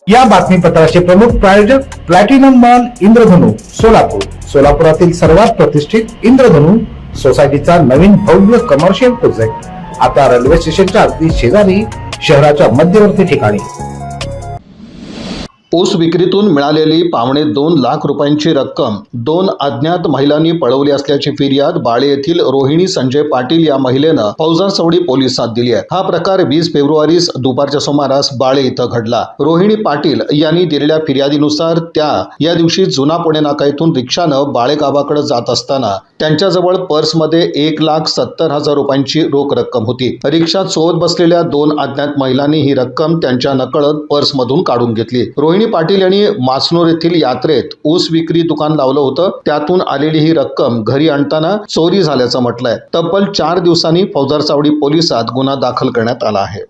या बातमीपत्राचे प्रमुख प्रायोजक प्लॅटिनम मॉल इंद्रधनु सोलापूर. सोलापुरातील सर्वात प्रतिष्ठित इंद्रधनु सोसायटीचा नवीन भव्य कमर्शियल प्रोजेक्ट आता रेल्वे स्टेशनच्या अगदी शेजारी शहराच्या मध्यवर्ती ठिकाणी. ऊस विक्रीतून मिळालेली $2.25 लाख रुपयांची रक्कम 2 अज्ञात महिलांनी पळवली असल्याची फिर्याद बाळे येथील रोहिणी संजय पाटील या महिलेनं फौजदार चौडी पोलिसात दिली आहे. हा प्रकार 20 फेब्रुवारी दुपारच्या सुमारास बाळे इथं घडला. रोहिणी पाटील यांनी दिलेल्या फिर्यादीनुसार त्या या दिवशी जुना पुणे नाका येथून रिक्षानं बाळे गावाकडे जात असताना त्यांच्याजवळ पर्समध्ये 1,70,000 रुपयांची रोख रक्कम होती. रिक्षात सोबत बसलेल्या 2 अज्ञात महिलांनी ही रक्कम त्यांच्या नकळत पर्समधून काढून घेतली. रोहिणी पाटील यांनी मासनूर येथील यात्रेत ऊस विक्री दुकान लावलं होतं. त्यातून आलेली ही रक्कम घरी आणताना चोरी झाल्याचं म्हटलंय. तब्बल 4 दिवसांनी फौजदार चावडी पोलिसात गुन्हा दाखल करण्यात आला आहे.